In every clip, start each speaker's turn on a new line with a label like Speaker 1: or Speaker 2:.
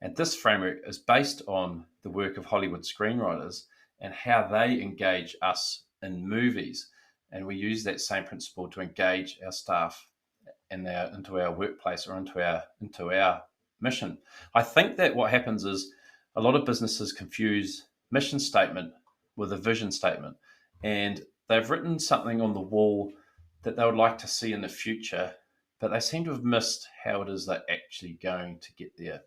Speaker 1: And this framework is based on the work of Hollywood screenwriters and how they engage us in movies. And we use that same principle to engage our staff into our workplace or into our mission. I think that what happens is a lot of businesses confuse mission statement with a vision statement, and they've written something on the wall that they would like to see in the future, but they seem to have missed how it is they're actually going to get there.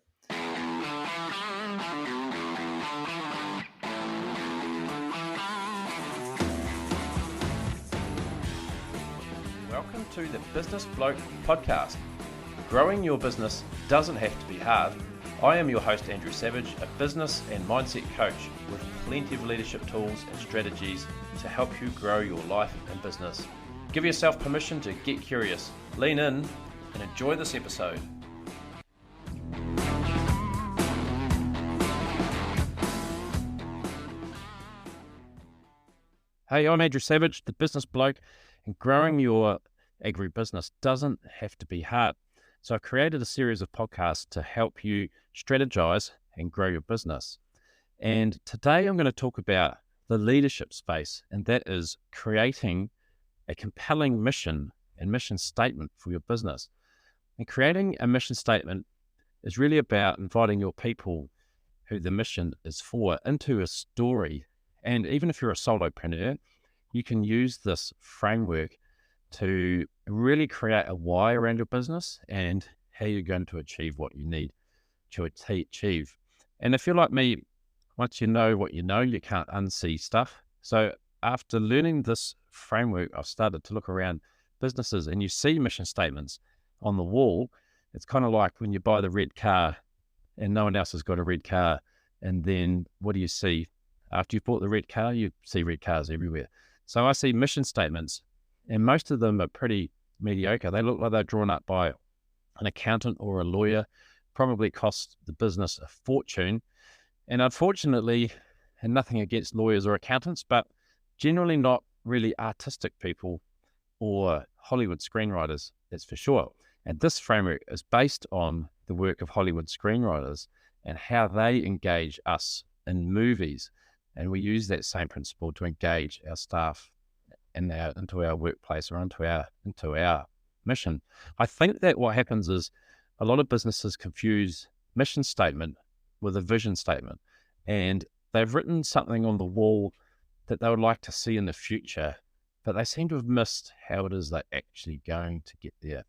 Speaker 1: Welcome to the Business Bloke podcast. Growing your business doesn't have to be hard. I am your host, Andrew Savage, a business and mindset coach with plenty of leadership tools and strategies to help you grow your life and business. Give yourself permission to get curious, lean in, and enjoy this episode. Hey, I'm Andrew Savage, the Business Bloke, and growing your agribusiness doesn't have to be hard. So I've created a series of podcasts to help you strategize and grow your business. And today I'm going to talk about the leadership space, and that is creating a compelling mission and mission statement for your business. And creating a mission statement is really about inviting your people who the mission is for into a story. And even if you're a solopreneur, you can use this framework to really create a why around your business and how you're going to achieve what you need to achieve. And if you're like me, once you know what you know, you can't unsee stuff. So after learning this framework, I've started to look around businesses and you see mission statements on the wall. It's kind of like when you buy the red car and no one else has got a red car. And then what do you see? After you've bought the red car, you see red cars everywhere. So I see mission statements, and most of them are pretty mediocre. They look like they're drawn up by an accountant or a lawyer, probably cost the business a fortune. And unfortunately, and nothing against lawyers or accountants, but generally not really artistic people or Hollywood screenwriters, that's for sure. And this framework is based on the work of Hollywood screenwriters and how they engage us in movies. And we use that same principle to engage our staff into our workplace or into our mission. I think that what happens is a lot of businesses confuse mission statement with a vision statement, and they've written something on the wall that they would like to see in the future, but they seem to have missed how it is they're actually going to get there.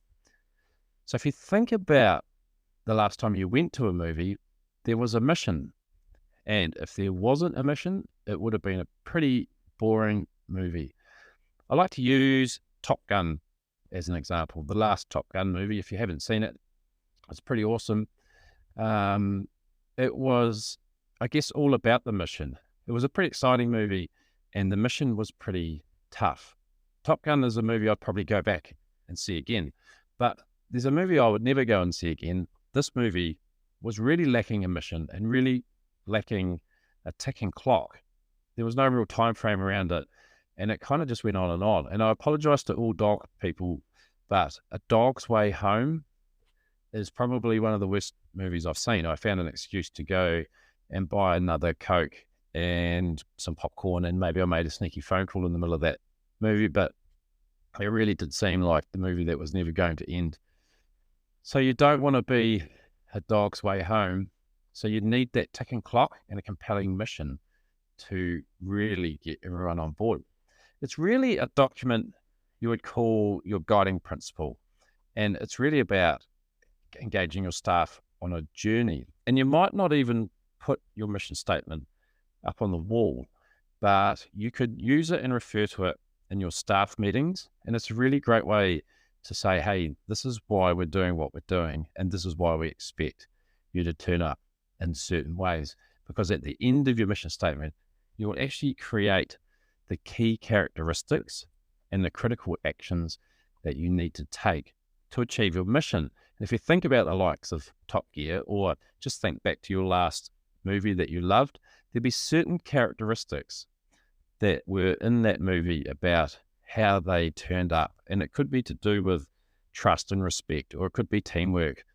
Speaker 1: So if you think about the last time you went to a movie, there was a mission. And if there wasn't a mission, it would have been a pretty boring movie. I like to use Top Gun as an example. The last Top Gun movie, if you haven't seen it, it's pretty awesome. It was, I guess, all about the mission. It was a pretty exciting movie, and the mission was pretty tough. Top Gun is a movie I'd probably go back and see again. But there's a movie I would never go and see again. This movie was really lacking a mission and really lacking a ticking clock. There was no real time frame around it, and it kind of just went on and on. And I apologize to all dog people, but A Dog's Way Home is probably one of the worst movies I've seen. I found an excuse to go and buy another Coke and some popcorn, and maybe I made a sneaky phone call in the middle of that movie, but it really did seem like the movie that was never going to end. So you don't want to be A Dog's Way Home. So you need that ticking clock and a compelling mission to really get everyone on board. It's really a document you would call your guiding principle. And it's really about engaging your staff on a journey. And you might not even put your mission statement up on the wall, but you could use it and refer to it in your staff meetings. And it's a really great way to say, hey, this is why we're doing what we're doing. And this is why we expect you to turn up in certain ways, because at the end of your mission statement, you will actually create the key characteristics and the critical actions that you need to take to achieve your mission. And if you think about the likes of Top Gear, or just think back to your last movie that you loved, there'd be certain characteristics that were in that movie about how they turned up. And it could be to do with trust and respect, or it could be teamwork.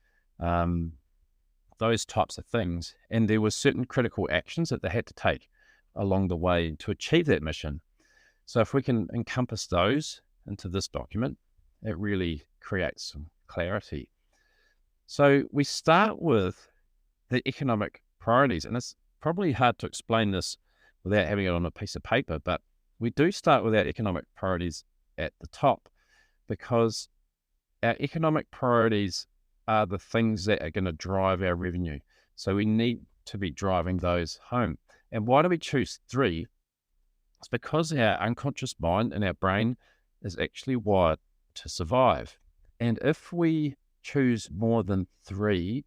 Speaker 1: those types of things. And there were certain critical actions that they had to take along the way to achieve that mission. So if we can encompass those into this document, it really creates some clarity. So we start with the economic priorities, and it's probably hard to explain this without having it on a piece of paper, but we do start with our economic priorities at the top, because our economic priorities are the things that are going to drive our revenue. So we need to be driving those home. And why do we choose 3? It's because our unconscious mind and our brain is actually wired to survive. And if we choose more than 3,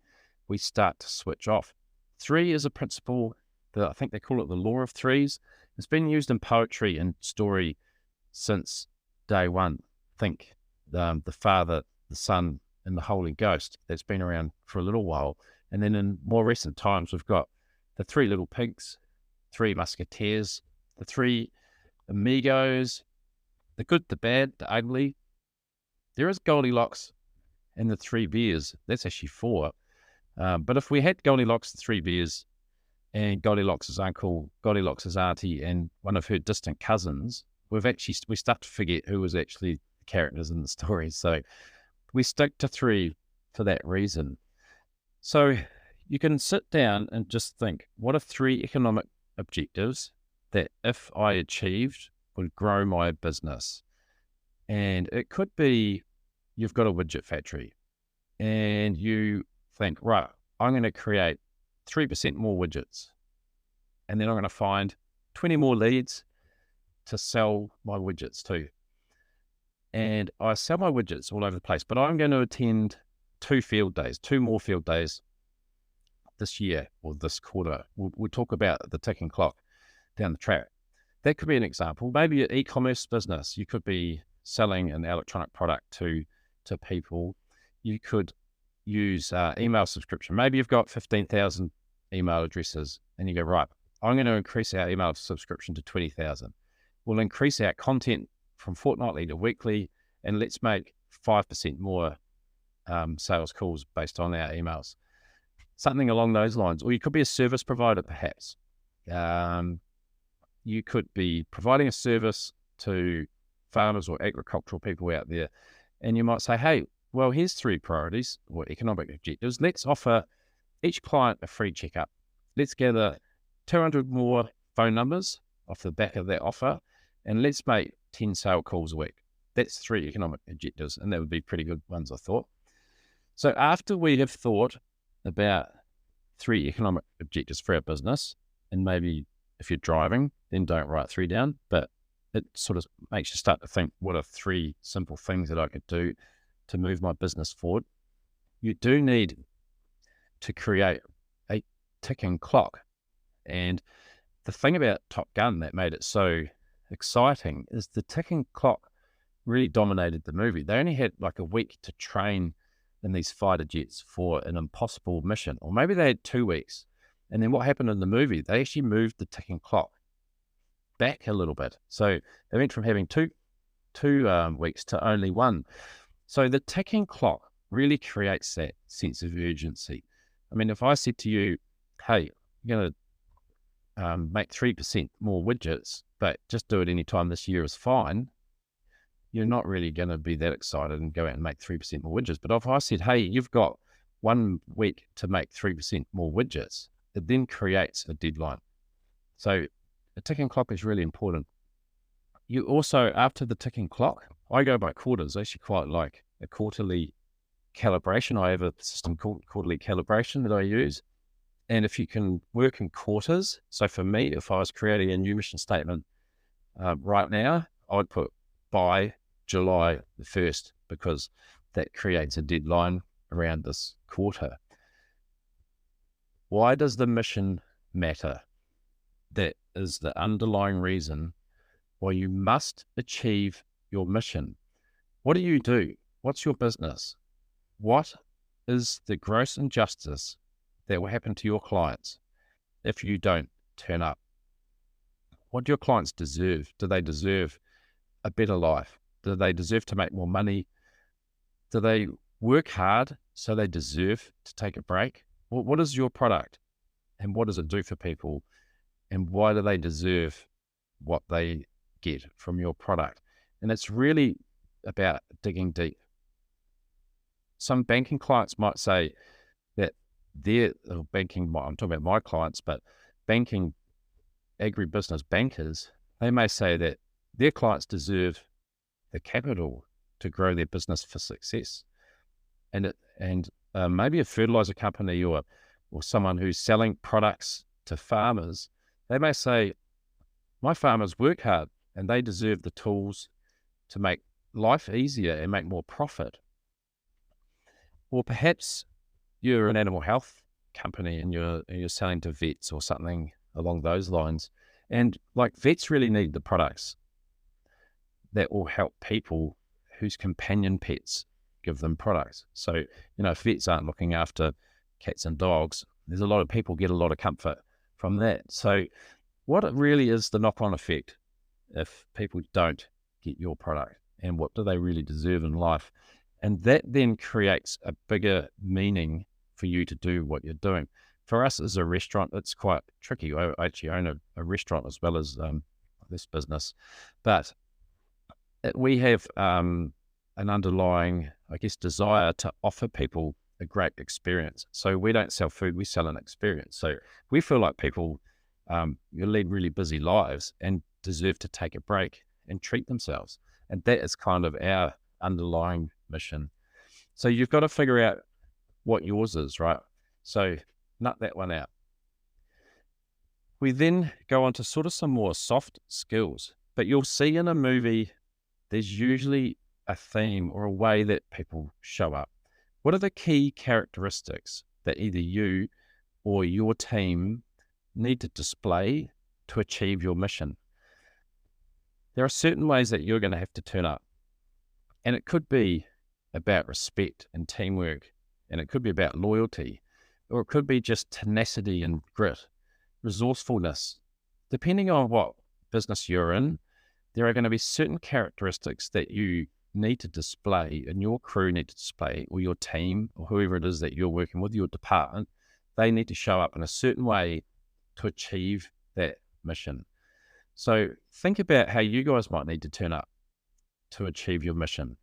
Speaker 1: we start to switch off. 3 is a principle that I think they call it the law of 3s. It's been used in poetry and story since day one. Think the Father, the Son, and the Holy Ghost. That's been around for a little while. And then in more recent times, we've got the 3 little pigs, 3 musketeers, the 3 amigos, the good, the bad, the ugly. There is Goldilocks and the 3 bears. That's actually 4. But if we had Goldilocks, the 3 bears, and Goldilocks' uncle, Goldilocks' auntie, and one of her distant cousins, we start to forget who was actually the characters in the story. So we stick to 3 for that reason. So you can sit down and just think, what are 3 economic objectives that if I achieved would grow my business? And it could be you've got a widget factory and you think, right, I'm going to create 3% more widgets, and then I'm going to find 20 more leads to sell my widgets to. And I sell my widgets all over the place, but I'm going to attend 2 more field days this year or this quarter. We'll talk about the ticking clock down the track. That could be an example. Maybe an e-commerce business. You could be selling an electronic product to people. You could use email subscription. Maybe you've got 15,000 email addresses and you go, right, I'm going to increase our email subscription to 20,000. We'll increase our content from fortnightly to weekly, and let's make 5% more sales calls based on our emails. Something along those lines. Or you could be a service provider, perhaps. You could be providing a service to farmers or agricultural people out there, and you might say, hey, well, here's 3 priorities or economic objectives. Let's offer each client a free checkup. Let's gather 200 more phone numbers off the back of that offer, and let's make 10 sale calls a week. That's 3 economic objectives, and that would be pretty good ones, I thought. So after we have thought about 3 economic objectives for our business, and maybe if you're driving, then don't write 3 down, but it sort of makes you start to think, what are 3 simple things that I could do to move my business forward? You do need to create a ticking clock. And the thing about Top Gun that made it so exciting is the ticking clock really dominated the movie. They only had like a week to train in these fighter jets for an impossible mission, or maybe they had 2 weeks. And then what happened in the movie, they actually moved the ticking clock back a little bit. So they went from having two weeks to only 1. So the ticking clock really creates that sense of urgency. I mean, if I said to you, hey, you're going to make 3% more widgets, but just do it any time this year is fine, you're not really going to be that excited and go out and make 3% more widgets. But if I said, hey, you've got 1 week to make 3% more widgets, it then creates a deadline. So a ticking clock is really important. You also, after the ticking clock, I go by quarters. I actually quite like a quarterly calibration. I have a system called quarterly calibration that I use. And if you can work in quarters, so for me, if I was creating a new mission statement right now, I would put by July the 1st, because that creates a deadline around this quarter. Why does the mission matter? That is the underlying reason why you must achieve your mission. What do? What's your business? What is the gross injustice that will happen to your clients if you don't turn up? What do your clients deserve? Do they deserve a better life? Do they deserve to make more money? Do they work hard so they deserve to take a break? what is your product and what does it do for people? And why do they deserve what they get from your product? And it's really about digging deep. Some banking clients might say that their banking, I'm talking about my clients, but banking, agribusiness bankers, they may say that their clients deserve the capital to grow their business for success. And maybe a fertilizer company or someone who's selling products to farmers, they may say, my farmers work hard and they deserve the tools to make life easier and make more profit. Or perhaps you're an animal health company and you're selling to vets or something along those lines. And like vets really need the products that will help people whose companion pets give them products. So, if vets aren't looking after cats and dogs, there's a lot of people get a lot of comfort from that. So what it really is the knock-on effect if people don't get your product, and what do they really deserve in life? And that then creates a bigger meaning for you to do what you're doing. For us as a restaurant, it's quite tricky. I actually own a restaurant as well as this business, but we have an underlying, I guess, desire to offer people a great experience. So we don't sell food, we sell an experience. So we feel like people you lead really busy lives and deserve to take a break and treat themselves. And that is kind of our underlying mission. So you've got to figure out what yours is, right? So nut that one out. We then go on to sort of some more soft skills, but you'll see in a movie, there's usually a theme or a way that people show up. What are the key characteristics that either you or your team need to display to achieve your mission? There are certain ways that you're going to have to turn up. And it could be about respect and teamwork, and it could be about loyalty, or it could be just tenacity and grit, resourcefulness. Depending on what business you're in, there are going to be certain characteristics that you need to display and your crew need to display, or your team, or whoever it is that you're working with, your department, they need to show up in a certain way to achieve that mission. So think about how you guys might need to turn up to achieve your mission.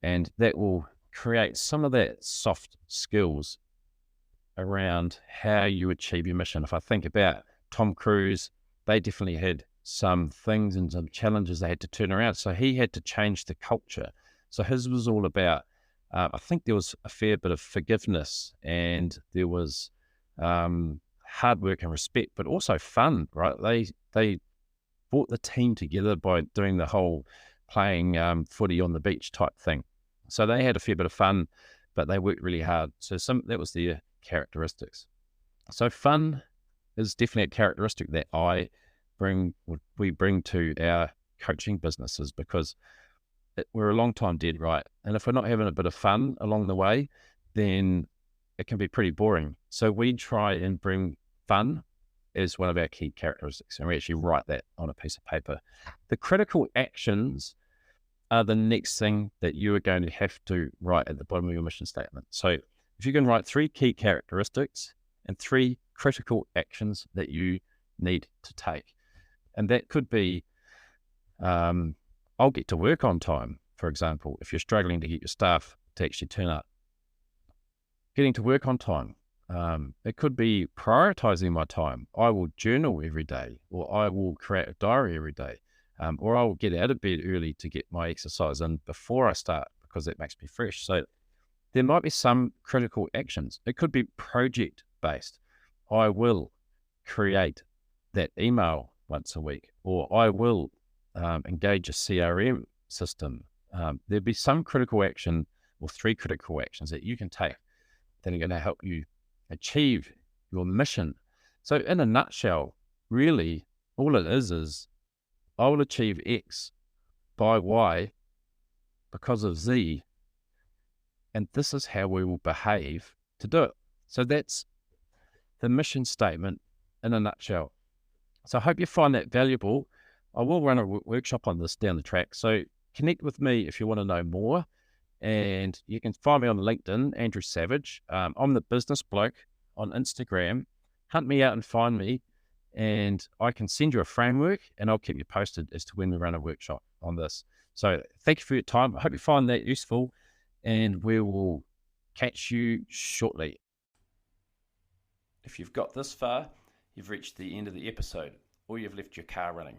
Speaker 1: And that will create some of that soft skills around how you achieve your mission. If I think about Tom Cruise, they definitely had some things and some challenges they had to turn around. So he had to change the culture. So his was all about, I think there was a fair bit of forgiveness, and there was hard work and respect, but also fun, right? They brought the team together by doing the whole playing footy on the beach type thing. So they had a fair bit of fun, but they worked really hard. So that was their characteristics. So fun is definitely a characteristic that we bring to our coaching businesses, because we're a long time dead, right? And if we're not having a bit of fun along the way, then it can be pretty boring. So we try and bring fun as one of our key characteristics, and we actually write that on a piece of paper. The critical actions are the next thing that you are going to have to write at the bottom of your mission statement. So if you can write 3 key characteristics and 3 critical actions that you need to take. And that could be, I'll get to work on time, for example, if you're struggling to get your staff to actually turn up. Getting to work on time. It could be prioritizing my time. I will journal every day, or I will create a diary every day, or I will get out of bed early to get my exercise in before I start, because that makes me fresh. So there might be some critical actions. It could be project based. I will create that email once a week, or I will engage a CRM system. There'll be some critical action, or 3 critical actions that you can take that are going to help you achieve your mission. So in a nutshell, really all it is I will achieve X by Y because of Z, and this is how we will behave to do it. So that's the mission statement in a nutshell. So I hope you find that valuable. I will run a workshop on this down the track. So connect with me if you want to know more. And you can find me on LinkedIn, Andrew Savage. I'm the business bloke on Instagram, hunt me out and find me, and I can send you a framework and I'll keep you posted as to when we run a workshop on this. So thank you for your time. I hope you find that useful, and we will catch you shortly. If you've got this far, you've reached the end of the episode, or you've left your car running.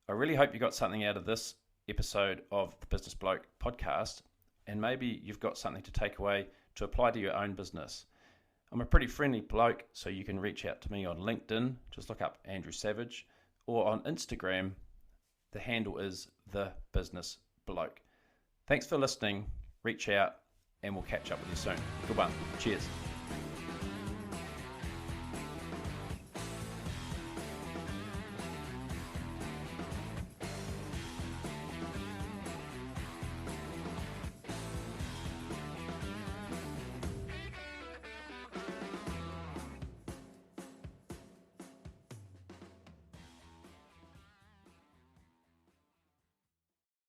Speaker 1: I really hope you got something out of this episode of the Business Bloke podcast, and maybe you've got something to take away to apply to your own business. I'm a pretty friendly bloke, so you can reach out to me on LinkedIn, just look up Andrew Savage, or on Instagram, the handle is The Business Bloke. Thanks for listening, reach out, and we'll catch up with you soon. Good one. Cheers.